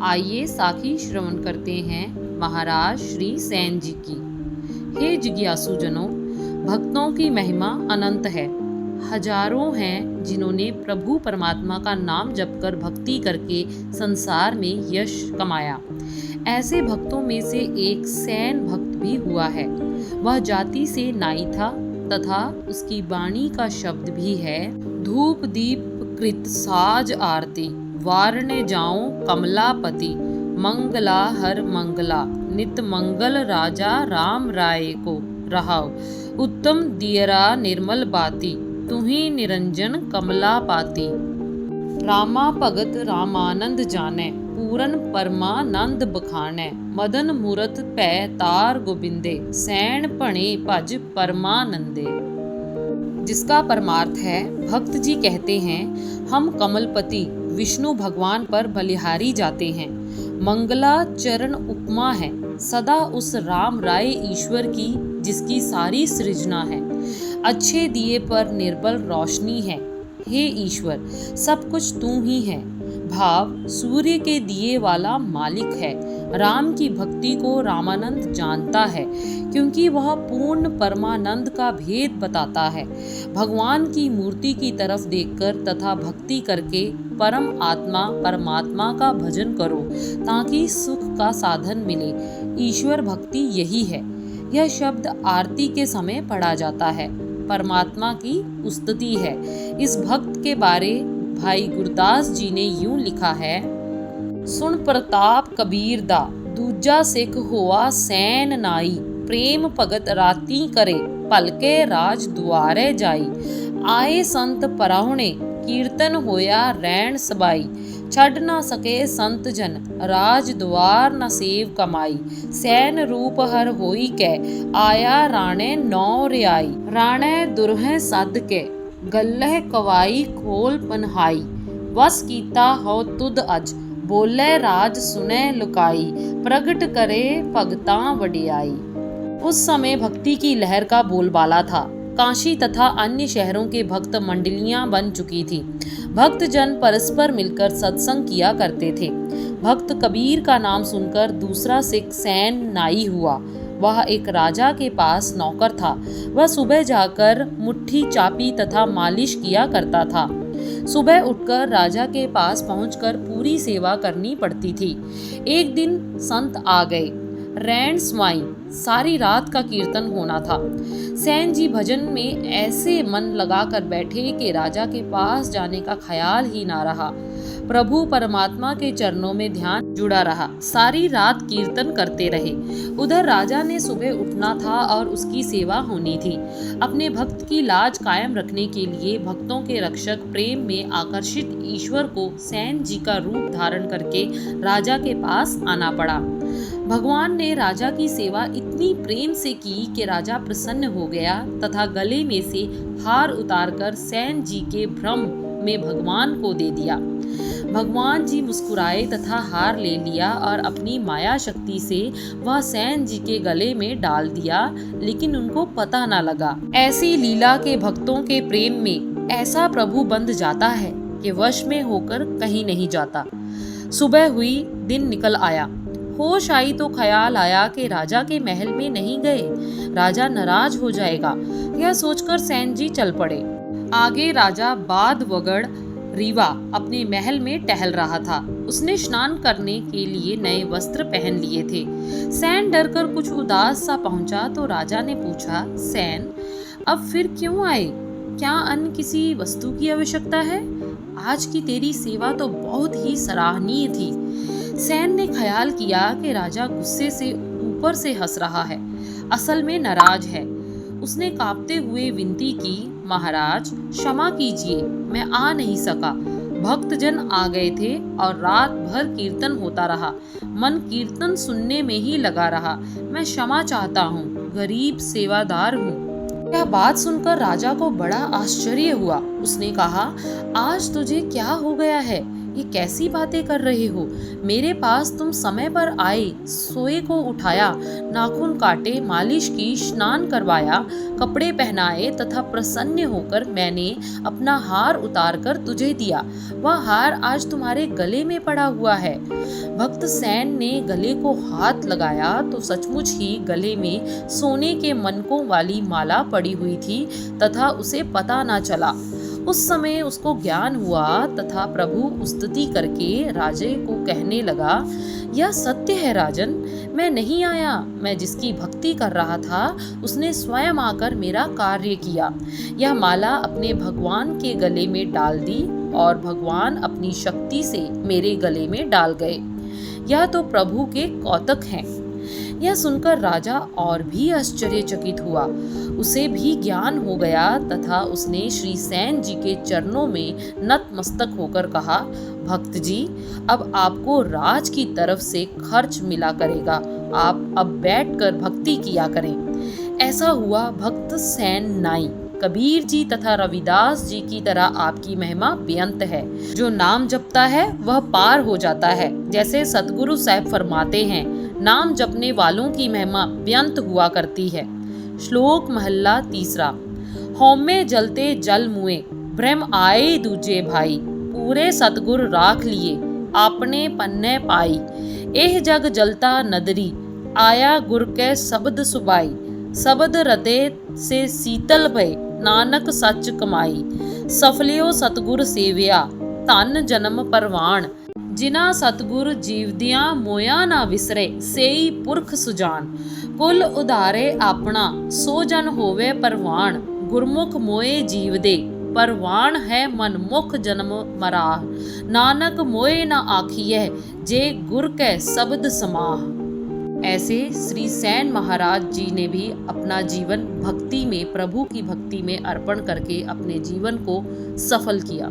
आइए साखी श्रवण करते हैं महाराज श्री सेन जी की। हे जिज्ञासु जनों, भक्तों की महिमा अनंत है। हजारों हैं जिन्होंने प्रभु परमात्मा का नाम जपकर भक्ति करके संसार में यश कमाया। ऐसे भक्तों में से एक सैन भक्त भी हुआ है। वह जाति से नाई था तथा उसकी वाणी का शब्द भी है, धूप दीप कृत साज आरती, वारणे जाऊं कमलापति, मंगला हर मंगला, नित मंगल राजा राम राय को रहाओ, उत्तम दियरा निर्मल बाती, तुम्ही निरंजन कमला पाती। रामा भगत रामानंद जाने, पूरन परमानंद बखाने, मदन मूरत पै तार गोबिंदे, सैन भणे भज परमानंदे। जिसका परमार्थ है, भक्त जी कहते हैं, हम कमलपति विष्णु भगवान पर बलिहारी जाते हैं। मंगला चरण उपमा है सदा उस राम राय ईश्वर की जिसकी सारी सृजना है। अच्छे दिए पर निर्बल रोशनी है, हे ईश्वर सब कुछ तू ही है। भाव सूर्य के दिए वाला मालिक है। राम की भक्ति को रामानंद जानता है क्योंकि वह पूर्ण परमानंद का भेद बताता है। भगवान की मूर्ति की तरफ देखकर तथा भक्ति करके परम आत्मा परमात्मा का भजन करो ताकि सुख का साधन मिले। ईश्वर भक्ति यही है। यह शब्द आरती के समय पढ़ा जाता है। परमात्मा की स्तुति है। इस भक्त के बारे भाई गुरदास जी ने यूं लिखा है, सुन प्रताप कबीर दा, दूजा सिख होआ सैन नाई, प्रेम भगत राती करे, भलके राज दुआरे जाई, आए संत पराहुणे, कीर्तन होया रैन सबाई, छड़ ना सके संत जन, राज द्वार न सेव कमाई, सैन रूप हर होई कै, आया राणे नौ रियाई, राणे दुरह सद के, गल्लह कवाई खोल पनहाई, वस कीता हो तुद अज, बोले राज सुने लुकाई, प्रगट करे भगतां वडियाई। उस समय भक्ति की लहर का बोलबाला था। काशी तथा अन्य शहरों के भक्त मंडलियां बन चुकी थी। भक्त जन परस्पर मिलकर सत्संग किया करते थे। भक्त कबीर का नाम सुनकर दूसरा सिख सैन नाई हुआ। वह एक राजा के पास नौकर था। वह सुबह जाकर मुट्ठी चापी तथा मालिश किया करता था। सुबह उठकर राजा के पास पहुंचकर पूरी सेवा करनी पड़ती थी। एक दिन संत आ गए। रैन स्वाई सारी रात का कीर्तन होना था। सैन जी भजन में ऐसे मन लगाकर बैठे कि राजा के पास जाने का ख्याल ही ना रहा। प्रभु परमात्मा के चरणों में ध्यान जुड़ा रहा। सारी रात कीर्तन करते रहे। उधर राजा ने सुबह उठना था और उसकी सेवा होनी थी। अपने भक्त की लाज कायम रखने के लिए भक्तों के रक्षक प्रेम में आकर्षित ईश्वर को सैन जी का रूप धारण करके राजा के पास आना पड़ा। भगवान ने राजा की सेवा इतनी प्रेम से की कि राजा प्रसन्न हो गया तथा गले में से हार उतारकर सैन जी के भ्रम में भगवान को दे दिया। भगवान जी मुस्कुराए तथा हार ले लिया और अपनी माया शक्ति से वह सैन जी के गले में डाल दिया, लेकिन उनको पता न लगा। ऐसी लीला के भक्तों के प्रेम में ऐसा प्रभु बंध जाता है कि वश में होकर कहीं नहीं जाता। सुबह हुई, दिन निकल आया। होश आई तो ख्याल आया कि राजा के महल में नहीं गए, राजा नाराज हो जाएगा। यह सोचकर सैन जी चल पड़े। आगे राजा बाद वगड़ रीवा अपने महल में टहल रहा था। उसने स्नान करने के लिए नए वस्त्र पहन लिए थे। सैन डरकर कुछ उदास सा पहुंचा तो राजा ने पूछा, सैन अब फिर क्यों आए? क्या अन्य किसी वस्तु की आवश्यकता है? आज की तेरी सेवा तो बहुत ही सराहनीय थी। सैन ने ख्याल किया कि राजा गुस्से से ऊपर से हंस रहा है, असल में नाराज है। उसने कांपते हुए विनती की, महाराज क्षमा कीजिए, मैं आ नहीं सका। भक्तजन आ गए थे और रात भर कीर्तन होता रहा। मन कीर्तन सुनने में ही लगा रहा। मैं क्षमा चाहता हूँ, गरीब सेवादार हूँ। यह बात सुनकर राजा को बड़ा आश्चर्य हुआ। उसने कहा, आज तुझे क्या हो गया है? ये कैसी बातें कर रहे हो? मेरे पास तुम समय पर आए, सोए को उठाया, नाखून काटे, मालिश की, स्नान करवाया, कपड़े पहनाए तथा प्रसन्न होकर मैंने अपना हार उतार कर तुझे दिया। वह हार आज तुम्हारे गले में पड़ा हुआ है। भक्त सैन ने गले को हाथ लगाया तो सचमुच ही गले में सोने के मनकों वाली माला पड़ी हुई थी तथा उसे पता न चला। उस समय उसको ज्ञान हुआ तथा प्रभु स्तुति करके राजे को कहने लगा, यह सत्य है राजन, मैं नहीं आया, मैं जिसकी भक्ति कर रहा था उसने स्वयं आकर मेरा कार्य किया। यह माला अपने भगवान के गले में डाल दी और भगवान अपनी शक्ति से मेरे गले में डाल गए। यह तो प्रभु के कौतक हैं। यह सुनकर राजा और भी आश्चर्यचकित हुआ। उसे भी ज्ञान हो गया तथा उसने श्री सैन जी के चरणों में नतमस्तक होकर कहा, भक्त जी, अब आपको राज की तरफ से खर्च मिला करेगा, आप अब बैठकर भक्ति किया करें। ऐसा हुआ भक्त सैन नाई। कबीर जी तथा रविदास जी की तरह आपकी महिमा बेअंत है। जो नाम जपता है वह पार हो जाता है। जैसे सतगुरु साहब फरमाते हैं, नाम जपने वालों की महिमा बेअंत हुआ करती है। श्लोक महला तीसरा। हौमे जलते जल मुए, ब्रह्म आए दूजे भाई, पूरे सतगुर राख लिए, आपने पन्ने पाई। एह जग जलता नदरी, आया गुर के शब्द सुबाई, शब्द रते से शीतल भय, नानक सच कमाई। सफलियो सतगुर सेविया, धन जन्म परवान, जिना सतगुर जीवदियां मोया ना विसरे, सेई पुरख सुजान। कुल उधारे आपना, सो जन होवे परवान, गुरमुख मोए जीव दे, परवान है मनमुख जन्म मराह। नानक मोए न आखिए, जे गुर कै शब्द समाह। ऐसे श्री सैन महाराज जी ने भी अपना जीवन भक्ति में, प्रभु की भक्ति में अर्पण करके अपने जीवन को सफल किया।